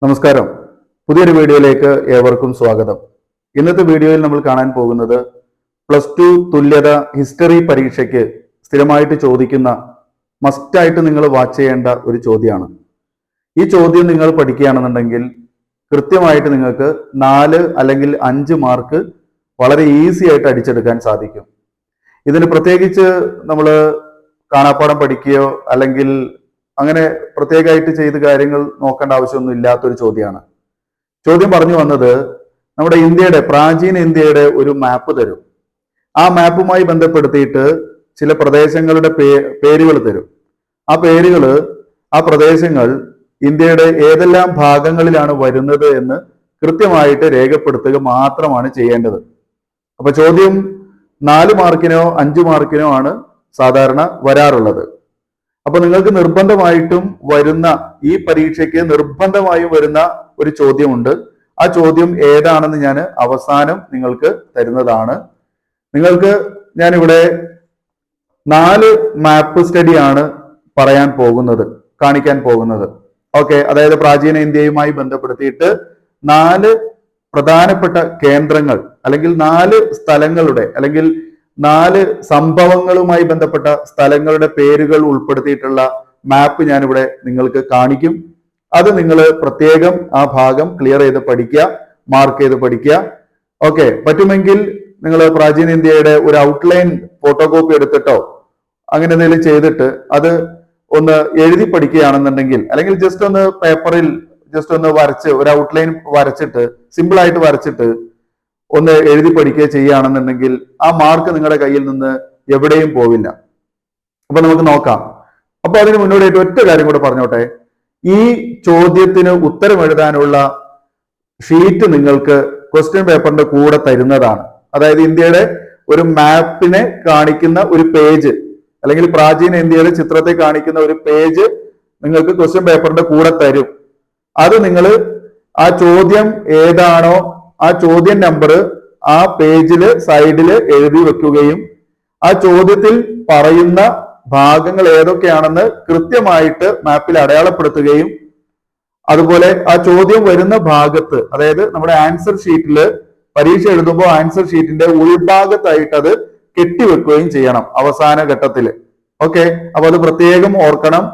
നമസ്കാരം. പുതിയൊരു വീഡിയോയിലേക്ക് ഏവർക്കും സ്വാഗതം. ഇന്നത്തെ വീഡിയോയിൽ നമ്മൾ കാണാൻ പോകുന്നത് +2 തുല്യത ഹിസ്റ്ററി പരീക്ഷയ്ക്ക് സ്ഥിരമായിട്ട് ചോദിക്കുന്ന മസ്റ്റായിട്ട് നിങ്ങൾ വാച്ച് ചെയ്യേണ്ട ഒരു ചോദ്യമാണ്. ഈ ചോദ്യം നിങ്ങൾ പഠിക്കുകയാണെന്നുണ്ടെങ്കിൽ കൃത്യമായിട്ട് നിങ്ങൾക്ക് 4 അല്ലെങ്കിൽ 5 മാർക്ക് വളരെ ഈസി ആയിട്ട് അടിച്ചെടുക്കാൻ സാധിക്കും. ഇതിന് പ്രത്യേകിച്ച് നമ്മൾ കാണാപ്പാഠം പഠിക്കുകയോ അല്ലെങ്കിൽ അങ്ങനെ പ്രത്യേകമായിട്ട് ചെയ്ത് കാര്യങ്ങൾ നോക്കേണ്ട ആവശ്യമൊന്നും ഇല്ലാത്തൊരു ചോദ്യമാണ്. ചോദ്യം പറഞ്ഞു വന്നത് നമ്മുടെ ഇന്ത്യയുടെ പ്രാചീന ഇന്ത്യയുടെ ഒരു മാപ്പ് തരും. ആ മാപ്പുമായി ബന്ധപ്പെടുത്തിയിട്ട് ചില പ്രദേശങ്ങളുടെ പേരുകൾ തരും. ആ പേരുകൾ ആ പ്രദേശങ്ങൾ ഇന്ത്യയുടെ ഏതെല്ലാം ഭാഗങ്ങളിലാണ് വരുന്നത് എന്ന് കൃത്യമായിട്ട് രേഖപ്പെടുത്തുക മാത്രമാണ് ചെയ്യേണ്ടത്. അപ്പൊ ചോദ്യം 4 മാർക്കിനോ 5 മാർക്കിനോ ആണ് സാധാരണ വരാറുള്ളത്. അപ്പൊ നിങ്ങൾക്ക് നിർബന്ധമായിട്ടും വരുന്ന ഈ പരീക്ഷയ്ക്ക് നിർബന്ധമായും വരുന്ന ഒരു ചോദ്യമുണ്ട്. ആ ചോദ്യം ഏതാണെന്ന് ഞാൻ അവസാനം നിങ്ങൾക്ക് തരുന്നതാണ്. നിങ്ങൾക്ക് ഞാനിവിടെ 4 മാപ്പ് സ്റ്റഡിയാണ് പറയാൻ പോകുന്നത്, കാണിക്കാൻ പോകുന്നത്. ഓക്കെ, അതായത് പ്രാചീന ഇന്ത്യയുമായി ബന്ധപ്പെടുത്തിയിട്ട് 4 പ്രധാനപ്പെട്ട കേന്ദ്രങ്ങൾ അല്ലെങ്കിൽ 4 സ്ഥലങ്ങളുടെ അല്ലെങ്കിൽ 4 സംഭവങ്ങളുമായി ബന്ധപ്പെട്ട സ്ഥലങ്ങളുടെ പേരുകൾ ഉൾപ്പെടുത്തിയിട്ടുള്ള മാപ്പ് ഞാനിവിടെ നിങ്ങൾക്ക് കാണിക്കും. അത് നിങ്ങൾ പ്രത്യേകം ആ ഭാഗം ക്ലിയർ ചെയ്ത് പഠിക്കുക, മാർക്ക് ചെയ്ത് പഠിക്കുക. ഓക്കെ, പറ്റുമെങ്കിൽ നിങ്ങൾ പ്രാചീന ഇന്ത്യയുടെ ഒരു ഔട്ട്ലൈൻ ഫോട്ടോ കോപ്പി എടുത്തിട്ടോ അങ്ങനെ എന്തെങ്കിലും ചെയ്തിട്ട് അത് ഒന്ന് എഴുതി പഠിക്കുകയാണെന്നുണ്ടെങ്കിൽ, അല്ലെങ്കിൽ ജസ്റ്റ് ഒന്ന് പേപ്പറിൽ ജസ്റ്റ് ഒന്ന് വരച്ച് ഒരു ഔട്ട്ലൈൻ വരച്ചിട്ട് സിമ്പിൾ ആയിട്ട് വരച്ചിട്ട് ഒന്ന് എഴുതി പഠിക്കുക ചെയ്യുകയാണെന്നുണ്ടെങ്കിൽ ആ മാർക്ക് നിങ്ങളുടെ കയ്യിൽ നിന്ന് എവിടെയും പോവില്ല. അപ്പൊ നമുക്ക് നോക്കാം. അപ്പൊ അതിന് മുന്നോടിയായിട്ട് ഒറ്റ കാര്യം കൂടെ പറഞ്ഞോട്ടെ. ഈ ചോദ്യത്തിന് ഉത്തരം എഴുതാനുള്ള ഷീറ്റ് നിങ്ങൾക്ക് ക്വസ്റ്റ്യൻ പേപ്പറിന്റെ കൂടെ തരുന്നതാണ്. അതായത് ഇന്ത്യയുടെ ഒരു മാപ്പിനെ കാണിക്കുന്ന ഒരു പേജ് അല്ലെങ്കിൽ പ്രാചീന ഇന്ത്യയുടെ ചിത്രത്തെ കാണിക്കുന്ന ഒരു പേജ് നിങ്ങൾക്ക് ക്വസ്റ്റ്യൻ പേപ്പറിന്റെ കൂടെ തരും. അത് നിങ്ങൾ ആ ചോദ്യം ഏതാണോ ആ ചോദ്യം നമ്പർ ആ പേജില് സൈഡില് എഴുതി വെക്കുകയും ആ ചോദ്യത്തിൽ പറയുന്ന ഭാഗങ്ങൾ ഏതൊക്കെയാണെന്ന് കൃത്യമായിട്ട് മാപ്പിൽ അടയാളപ്പെടുത്തുകയും അതുപോലെ ആ ചോദ്യം വരുന്ന ഭാഗത്ത്, അതായത് നമ്മുടെ ആൻസർ ഷീറ്റില് പരീക്ഷ എഴുതുമ്പോൾ ആൻസർ ഷീറ്റിന്റെ ഉൾഭാഗത്തായിട്ട് അത് കെട്ടിവെക്കുകയും ചെയ്യണം അവസാന ഘട്ടത്തില്. ഓക്കെ, അപ്പൊ അത് പ്രത്യേകം ഓർക്കണം.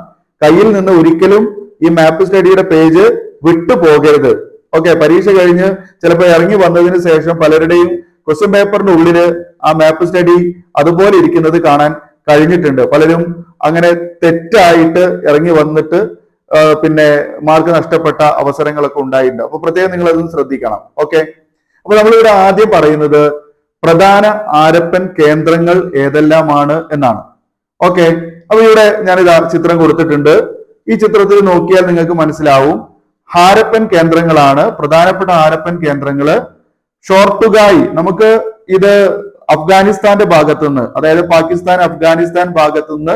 കയ്യിൽ നിന്ന് ഒരിക്കലും ഈ മാപ്പ് സ്റ്റഡിയുടെ പേജ് വിട്ടു പോകരുത്. ഓക്കെ, പരീക്ഷ കഴിഞ്ഞ് ചിലപ്പോൾ ഇറങ്ങി വന്നതിന് ശേഷം പലരുടെയും ക്വസ്റ്റ്യൻ പേപ്പറിന്റെ ഉള്ളില് ആ മാപ്പ് സ്റ്റഡി അതുപോലെ ഇരിക്കുന്നത് കാണാൻ കഴിഞ്ഞിട്ടുണ്ട്. പലരും അങ്ങനെ തെറ്റായിട്ട് ഇറങ്ങി വന്നിട്ട് പിന്നെ മാർക്ക് നഷ്ടപ്പെട്ട അവസരങ്ങളൊക്കെ ഉണ്ടായിട്ടുണ്ട്. അപ്പൊ പ്രത്യേകം നിങ്ങൾ അതൊന്ന് ശ്രദ്ധിക്കണം. ഓക്കെ, അപ്പൊ നമ്മളിവിടെ ആദ്യം പറയുന്നത് പ്രധാന ഹാരപ്പൻ കേന്ദ്രങ്ങൾ ഏതെല്ലാമാണ് എന്നാണ്. ഓക്കെ, അപ്പൊ ഇവിടെ ഞാനിതാ ചിത്രം കൊടുത്തിട്ടുണ്ട്. ഈ ചിത്രത്തിൽ നോക്കിയാൽ നിങ്ങൾക്ക് മനസ്സിലാവും ഹാരപ്പൻ കേന്ദ്രങ്ങളാണ് പ്രധാനപ്പെട്ട ഹാരപ്പൻ കേന്ദ്രങ്ങള്. ഷോർട്ടുഗായി, നമുക്ക് ഇത് അഫ്ഗാനിസ്ഥാന്റെ ഭാഗത്തുനിന്ന്, അതായത് പാകിസ്ഥാൻ അഫ്ഗാനിസ്ഥാൻ ഭാഗത്തുനിന്ന്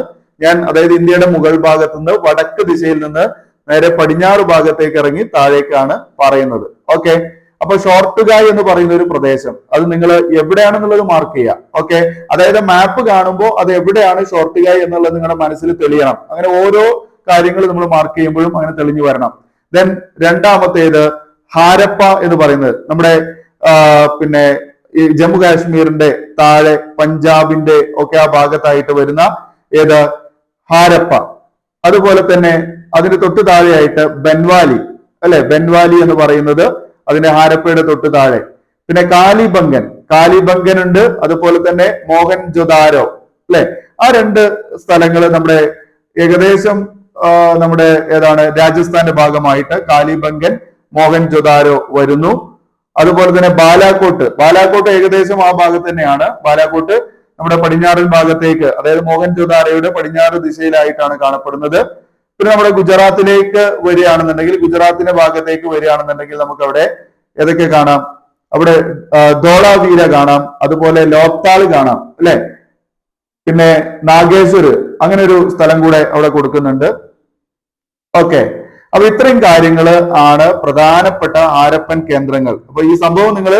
അതായത് ഇന്ത്യയുടെ മുകൾ ഭാഗത്തുനിന്ന് വടക്ക് ദിശയിൽ നിന്ന് നേരെ പടിഞ്ഞാറ് ഭാഗത്തേക്ക് ഇറങ്ങി താഴേക്കാണ് പറയുന്നത്. ഓക്കെ, അപ്പൊ ഷോർട്ടുഗായി എന്ന് പറയുന്ന ഒരു പ്രദേശം, അത് നിങ്ങൾ എവിടെയാണെന്നുള്ളത് മാർക്ക് ചെയ്യുക. ഓക്കെ, അതായത് മാപ്പ് കാണുമ്പോൾ അത് എവിടെയാണ് ഷോർട്ടുഗായി എന്നുള്ളത് നിങ്ങളുടെ മനസ്സിൽ തെളിയണം. അങ്ങനെ ഓരോ കാര്യങ്ങൾ നമ്മൾ മാർക്ക് ചെയ്യുമ്പോഴും അങ്ങനെ തെളിഞ്ഞു വരണം. ദെൻ രണ്ടാമത്തേത് ഹാരപ്പ എന്ന് പറയുന്നത് നമ്മുടെ പിന്നെ ഈ ജമ്മു കാശ്മീരിന്റെ താഴെ പഞ്ചാബിന്റെ ഒക്കെ ആ ഭാഗത്തായിട്ട് വരുന്ന ഏത് ഹാരപ്പ. അതുപോലെ തന്നെ അതിന് തൊട്ട് താഴെയായിട്ട് ബൻവാലി, അല്ലെ, ബൻവാലി എന്ന് പറയുന്നത് അതിന്റെ ഹാരപ്പയുടെ തൊട്ട് താഴെ. പിന്നെ കാലിബംഗൻ ഉണ്ട്. അതുപോലെ തന്നെ മോഹൻജൊദാരോ, അല്ലെ, ആ 2 സ്ഥലങ്ങൾ നമ്മുടെ ഏകദേശം നമ്മുടെ ഏതാണ് രാജസ്ഥാന്റെ ഭാഗമായിട്ട് കാലിബംഗൻ മോഹൻജൊദാരോ വരുന്നു. അതുപോലെ തന്നെ ബാലാക്കോട്ട് ഏകദേശം ആ ഭാഗത്ത് തന്നെയാണ്. ബാലാക്കോട്ട് നമ്മുടെ പടിഞ്ഞാറൻ ഭാഗത്തേക്ക്, അതായത് മോഹൻജൊദാരോയുടെ പടിഞ്ഞാറ് ദിശയിലായിട്ടാണ് കാണപ്പെടുന്നത്. പിന്നെ നമ്മുടെ ഗുജറാത്തിലേക്ക് വരികയാണെന്നുണ്ടെങ്കിൽ, ഗുജറാത്തിന്റെ ഭാഗത്തേക്ക് വരികയാണെന്നുണ്ടെങ്കിൽ നമുക്ക് അവിടെ ഏതൊക്കെ കാണാം? അവിടെ ധോളാവീര കാണാം, അതുപോലെ ലോക്താൾ കാണാം, അല്ലെ, പിന്നെ നാഗേശ്വർ, അങ്ങനെ ഒരു സ്ഥലം കൂടെ അവിടെ കൊടുക്കുന്നുണ്ട്. ഓക്കെ, അപ്പൊ ഇത്രയും കാര്യങ്ങൾ ആണ് പ്രധാനപ്പെട്ട ഹാരപ്പൻ കേന്ദ്രങ്ങൾ. അപ്പൊ ഈ സംഭവം നിങ്ങൾ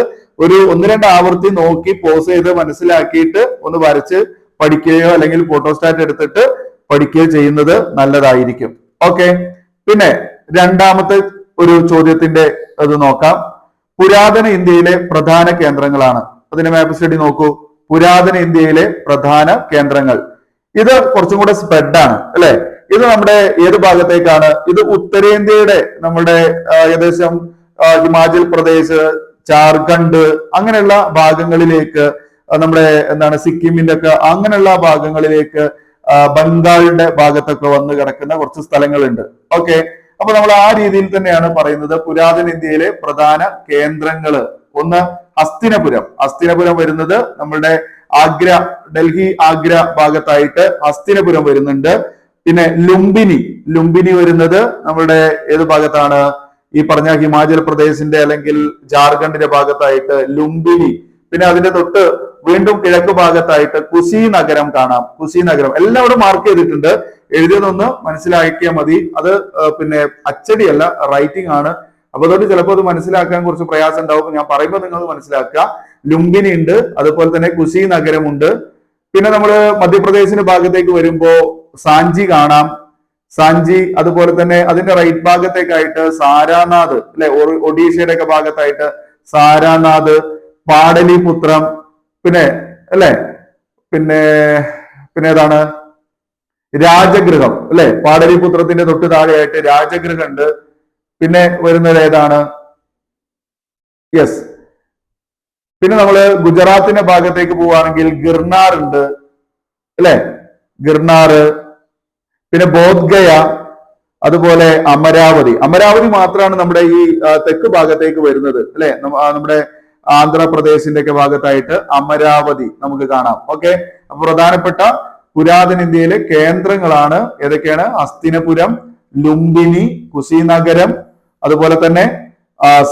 ഒരു 1-2 ആവർത്തി നോക്കി പോസ് ചെയ്ത് മനസ്സിലാക്കിയിട്ട് ഒന്ന് വരച്ച് പഠിക്കുകയോ അല്ലെങ്കിൽ ഫോട്ടോസ്റ്റാറ്റ് എടുത്തിട്ട് പഠിക്കുകയോ ചെയ്യുന്നത് നല്ലതായിരിക്കും. ഓക്കെ, പിന്നെ രണ്ടാമത്തെ ഒരു ചോദ്യത്തിന്റെ അത് നോക്കാം. പുരാതന ഇന്ത്യയിലെ പ്രധാന കേന്ദ്രങ്ങളാണ്. അതിന്റെ മാപ്പ് സ്റ്റഡി നോക്കൂ. പുരാതന ഇന്ത്യയിലെ പ്രധാന കേന്ദ്രങ്ങൾ. ഇത് കുറച്ചും കൂടെ സ്പ്രെഡ് ആണ് അല്ലെ. ഇത് നമ്മുടെ ഏത് ഭാഗത്തേക്കാണ്? ഇത് ഉത്തരേന്ത്യയുടെ നമ്മുടെ ഏകദേശം ഹിമാചൽ പ്രദേശ്, ജാർഖണ്ഡ് അങ്ങനെയുള്ള ഭാഗങ്ങളിലേക്ക്, നമ്മുടെ എന്താണ് സിക്കിമിന്റെ ഒക്കെ അങ്ങനെയുള്ള ഭാഗങ്ങളിലേക്ക്, ബംഗാളിന്റെ ഭാഗത്തൊക്കെ വന്ന് കിടക്കുന്ന കുറച്ച് സ്ഥലങ്ങളുണ്ട്. ഓക്കെ, അപ്പൊ നമ്മൾ ആ രീതിയിൽ തന്നെയാണ് പറയുന്നത്. പുരാതന ഇന്ത്യയിലെ പ്രധാന കേന്ദ്രങ്ങള്. ഒന്ന് ഹസ്തിനപുരം. ഹസ്തിനപുരം വരുന്നത് നമ്മുടെ ആഗ്ര, ഡൽഹി ആഗ്ര ഭാഗത്തായിട്ട് ഹസ്തിനപുരം വരുന്നുണ്ട്. പിന്നെ ലുംബിനി വരുന്നത് നമ്മുടെ ഏത് ഭാഗത്താണ്? ഈ പറഞ്ഞ ഹിമാചൽ പ്രദേശിന്റെ അല്ലെങ്കിൽ ജാർഖണ്ഡിന്റെ ഭാഗത്തായിട്ട് ലുംബിനി. പിന്നെ അതിന്റെ തൊട്ട് വീണ്ടും കിഴക്ക് ഭാഗത്തായിട്ട് കുശിനഗരം കാണാം. കുശിനഗരം എല്ലാം ഇവിടെ മാർക്ക് ചെയ്തിട്ടുണ്ട്. എഴുതിയതൊന്ന് മനസ്സിലാക്കിയാൽ മതി. അത് പിന്നെ അച്ചടിയല്ല, റൈറ്റിംഗ് ആണ്. അപ്പൊ അതുകൊണ്ട് ചിലപ്പോൾ അത് മനസ്സിലാക്കാൻ കുറച്ച് പ്രയാസം ഉണ്ടാവും. ഞാൻ പറയുമ്പോൾ നിങ്ങൾ മനസ്സിലാക്കുക. ലുംബിനി ഉണ്ട്, അതുപോലെ തന്നെ കുശിനഗരമുണ്ട്. പിന്നെ നമ്മൾ മധ്യപ്രദേശിന്റെ ഭാഗത്തേക്ക് വരുമ്പോ സാഞ്ചി കാണാം. സാഞ്ചി, അതുപോലെ തന്നെ അതിന്റെ റൈറ്റ് ഭാഗത്തേക്കായിട്ട് സാരാനാഥ് അല്ലെ, ഒഡീഷയുടെ ഒക്കെ ഭാഗത്തായിട്ട് സാരാനാഥ്, പാടലിപുത്രം, പിന്നെ അല്ലെ, പിന്നെ ഏതാണ്? രാജഗൃഹം അല്ലെ. പാടലിപുത്രത്തിന്റെ തൊട്ട് താഴെയായിട്ട് രാജഗൃഹം ഉണ്ട്. പിന്നെ വരുന്നത് ഏതാണ്? യെസ്, പിന്നെ നമ്മള് ഗുജറാത്തിന്റെ ഭാഗത്തേക്ക് പോവുകയാണെങ്കിൽ ഗിർനാർ ഉണ്ട് അല്ലെ, ഗിർനാർ. പിന്നെ ബോധ്ഗയ, അതുപോലെ അമരാവതി. അമരാവതി മാത്രമാണ് നമ്മുടെ ഈ തെക്ക് ഭാഗത്തേക്ക് വരുന്നത് അല്ലെ. നമ്മുടെ ആന്ധ്രാപ്രദേശിന്റെ ഒക്കെ ഭാഗത്തായിട്ട് അമരാവതി നമുക്ക് കാണാം. ഓക്കെ, അപ്പൊ പ്രധാനപ്പെട്ട പുരാതന ഇന്ത്യയിലെ കേന്ദ്രങ്ങളാണ് ഏതൊക്കെയാണ്? ഹസ്തിനപുരം, ലുംബിനി, കുശിനഗരം, അതുപോലെ തന്നെ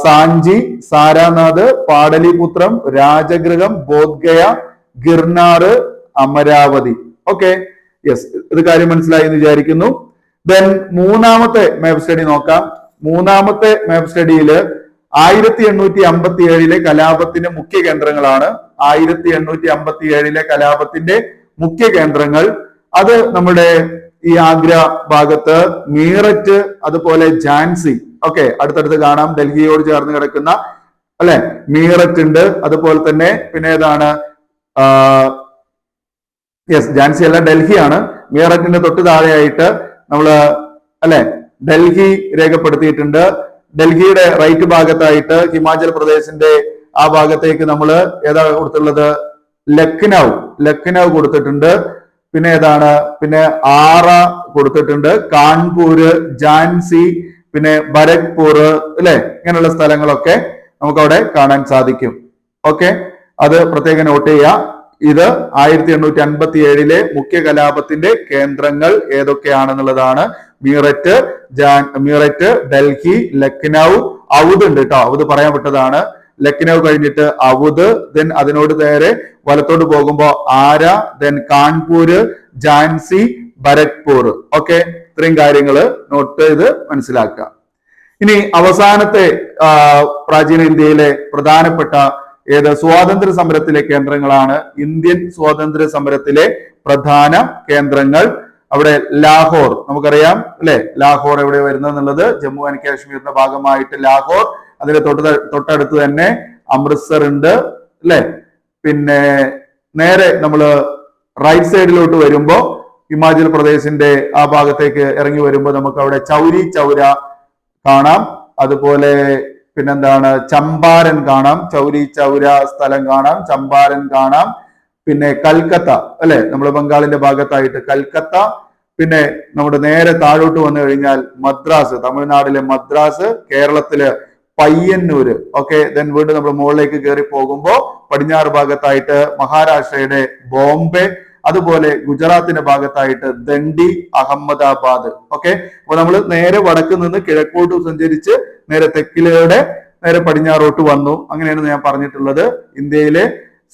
സാഞ്ചി, സാരാനാഥ്, പാടലിപുത്രം, രാജഗൃഹം, ബോധ്ഗയ, ഗിർനാർ, അമരാവതി. ഓക്കെ, യെസ്, ഇത് കാര്യം മനസ്സിലായി എന്ന് വിചാരിക്കുന്നു. ദെൻ മൂന്നാമത്തെ മാപ്പ് സ്റ്റഡി നോക്കാം. മൂന്നാമത്തെ മാപ്പ് സ്റ്റഡിയിൽ 1857 കലാപത്തിന്റെ മുഖ്യ കേന്ദ്രങ്ങളാണ്. 1857 കലാപത്തിന്റെ മുഖ്യ കേന്ദ്രങ്ങൾ അത് നമ്മുടെ ഈ ആഗ്ര ഭാഗത്ത് മീററ്റ്, അതുപോലെ ഝാൻസി. ഓക്കെ, അടുത്തടുത്ത് കാണാം. ഡൽഹിയോട് ചേർന്ന് കിടക്കുന്ന അല്ലെ മീററ്റ് ഉണ്ട്. അതുപോലെ തന്നെ പിന്നെ ഏതാണ്? യെസ്, ഝാൻസി അല്ല, ഡൽഹിയാണ്. മീററ്റിന്റെ തൊട്ട് താഴെയായിട്ട് നമ്മള് അല്ലെ ഡൽഹി രേഖപ്പെടുത്തിയിട്ടുണ്ട്. ഡൽഹിയുടെ റൈറ്റ് ഭാഗത്തായിട്ട് ഹിമാചൽ പ്രദേശിന്റെ ആ ഭാഗത്തേക്ക് നമ്മൾ ഏതാ കൊടുത്തിട്ടുള്ളത്? ലക്നൗ കൊടുത്തിട്ടുണ്ട്. പിന്നെ ഏതാണ്? പിന്നെ ആറ കൊടുത്തിട്ടുണ്ട്, കാൺപൂര്, ഝാൻസി, പിന്നെ ഭരത്പൂർ അല്ലെ. ഇങ്ങനെയുള്ള സ്ഥലങ്ങളൊക്കെ നമുക്ക് അവിടെ കാണാൻ സാധിക്കും. ഓക്കെ, അത് പ്രത്യേകം നോട്ട് ചെയ്യുക. ഇത് 1857 മുഖ്യ കലാപത്തിന്റെ കേന്ദ്രങ്ങൾ ഏതൊക്കെയാണെന്നുള്ളതാണ്. മീററ്റ്, ഡൽഹി, ലക്നൗ, ഔദ് ഉണ്ട് കേട്ടോ. ഔദ് പറയാൻ വിട്ടതാണ്. ലക്നൗ കഴിഞ്ഞിട്ട് ഔദ്, ദെൻ അതിനോട് നേരെ വലത്തോട്ട് പോകുമ്പോ ആര, ദെൻ കാൺപൂര്, ഝാൻസി, ഭരത്പൂർ. ഓക്കെ, ഇത്രയും കാര്യങ്ങൾ നോട്ട് ചെയ്ത് മനസ്സിലാക്കുക. ഇനി അവസാനത്തെ പ്രാചീന ഇന്ത്യയിലെ പ്രധാനപ്പെട്ട സ്വാതന്ത്ര്യ സമരത്തിലെ കേന്ദ്രങ്ങളാണ്. ഇന്ത്യൻ സ്വാതന്ത്ര്യ സമരത്തിലെ പ്രധാന കേന്ദ്രങ്ങൾ. അവിടെ ലാഹോർ നമുക്കറിയാം അല്ലെ. ലാഹോർ എവിടെ വരുന്നത് എന്നുള്ളത്? ജമ്മു ആൻഡ് കാശ്മീരിന്റെ ഭാഗമായിട്ട് ലാഹോർ. അതിന്റെ തൊട്ടടുത്ത് തന്നെ അമൃത്സർ ഉണ്ട് അല്ലെ. പിന്നെ നേരെ നമ്മള് റൈറ്റ് സൈഡിലോട്ട് വരുമ്പോ ഹിമാചൽ പ്രദേശിന്റെ ആ ഭാഗത്തേക്ക് ഇറങ്ങി വരുമ്പോൾ നമുക്ക് അവിടെ ചൗരി ചൗര കാണാം. അതുപോലെ പിന്നെന്താണ്? ചമ്പാരൻ കാണാം. ചൗരി ചൗര സ്ഥലം കാണാം, ചമ്പാരൻ കാണാം. പിന്നെ കൽക്കത്ത അല്ലെ, നമ്മുടെ ബംഗാളിന്റെ ഭാഗത്തായിട്ട് കൽക്കത്ത. പിന്നെ നമ്മുടെ നേരെ താഴോട്ട് വന്നു കഴിഞ്ഞാൽ മദ്രാസ്, തമിഴ്നാട്ടിലെ മദ്രാസ്, കേരളത്തില് പയ്യന്നൂര്. ഓക്കെ, ദെൻ വീണ്ടും നമ്മൾ മുകളിലേക്ക് കയറി പോകുമ്പോ പടിഞ്ഞാറ് ഭാഗത്തായിട്ട് മഹാരാഷ്ട്രയുടെ ബോംബെ, അതുപോലെ ഗുജറാത്തിന്റെ ഭാഗത്തായിട്ട് ദണ്ഡി, അഹമ്മദാബാദ്. ഓക്കെ, അപ്പൊ നമ്മൾ നേരെ വടക്ക് നിന്ന് കിഴക്കോട്ട് സഞ്ചരിച്ച് നേരെ തെക്കിലൂടെ നേരെ പടിഞ്ഞാറോട്ട് വന്നു. അങ്ങനെയാണ് ഞാൻ പറഞ്ഞിട്ടുള്ളത്. ഇന്ത്യയിലെ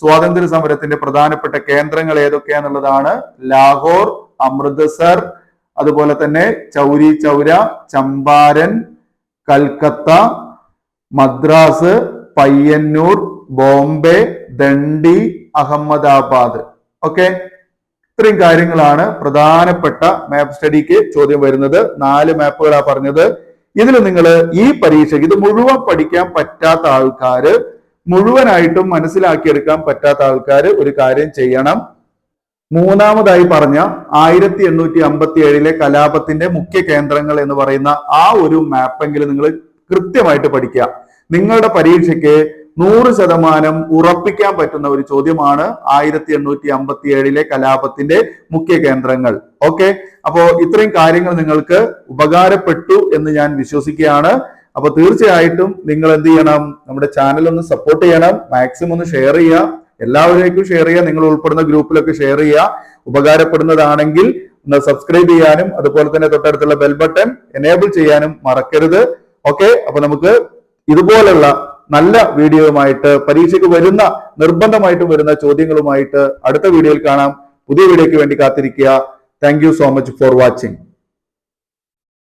സ്വാതന്ത്ര്യ സമരത്തിന്റെ പ്രധാനപ്പെട്ട കേന്ദ്രങ്ങൾ ഏതൊക്കെയാന്നുള്ളതാണ് ലാഹോർ, അമൃത്സർ, അതുപോലെ തന്നെ ചൗരി ചൗര, ചമ്പാരൻ, കൽക്കത്ത, മദ്രാസ്, പയ്യന്നൂർ, ബോംബെ, ദണ്ഡി, അഹമ്മദാബാദ്. ഓക്കെ, ഇത്രയും കാര്യങ്ങളാണ് പ്രധാനപ്പെട്ട മാപ്പ് സ്റ്റഡിക്ക് ചോദ്യം വരുന്നത്. 4 മാപ്പുകളാണ് പറഞ്ഞത്. ഇതിൽ നിങ്ങൾ ഈ പരീക്ഷയ്ക്ക് ഇത് മുഴുവൻ പഠിക്കാൻ പറ്റാത്ത ആൾക്കാര്, മുഴുവനായിട്ടും മനസ്സിലാക്കിയെടുക്കാൻ പറ്റാത്ത ആൾക്കാര് ഒരു കാര്യം ചെയ്യണം. മൂന്നാമതായി പറഞ്ഞ 1857 കലാപത്തിന്റെ മുഖ്യ കേന്ദ്രങ്ങൾ എന്ന് പറയുന്ന ആ ഒരു മാപ്പെങ്കിലും നിങ്ങൾ കൃത്യമായിട്ട് പഠിക്കുക. നിങ്ങളുടെ പരീക്ഷയ്ക്ക് 100% ഉറപ്പിക്കാൻ പറ്റുന്ന ഒരു ചോദ്യമാണ് 1857 കലാപത്തിന്റെ മുഖ്യ കേന്ദ്രങ്ങൾ. ഓക്കെ, അപ്പോ ഇത്രയും കാര്യങ്ങൾ നിങ്ങൾക്ക് ഉപകാരപ്പെട്ടു എന്ന് ഞാൻ വിശ്വസിക്കുകയാണ്. അപ്പൊ തീർച്ചയായിട്ടും നിങ്ങൾ എന്ത് ചെയ്യണം, നമ്മുടെ ചാനൽ ഒന്ന് സപ്പോർട്ട് ചെയ്യണം, മാക്സിമം ഒന്ന് ഷെയർ ചെയ്യുക, എല്ലാവരേക്കും ഷെയർ ചെയ്യുക, നിങ്ങൾ ഉൾപ്പെടുന്ന ഗ്രൂപ്പിലൊക്കെ ഷെയർ ചെയ്യുക. ഉപകാരപ്പെടുന്നതാണെങ്കിൽ ഒന്ന് സബ്സ്ക്രൈബ് ചെയ്യാനും അതുപോലെ തന്നെ തൊട്ടടുത്തുള്ള ബെൽ ബട്ടൺ എനേബിൾ ചെയ്യാനും മറക്കരുത്. ഓക്കെ, അപ്പൊ നമുക്ക് ഇതുപോലുള്ള നല്ല വീഡിയോയുമായിട്ട്, പരീക്ഷയ്ക്ക് വരുന്ന നിർബന്ധമായിട്ടും വരുന്ന ചോദ്യങ്ങളുമായിട്ട് അടുത്ത വീഡിയോയിൽ കാണാം. പുതിയ വീഡിയോയ്ക്ക് വേണ്ടി കാത്തിരിക്കുക. Thank you so much for watching.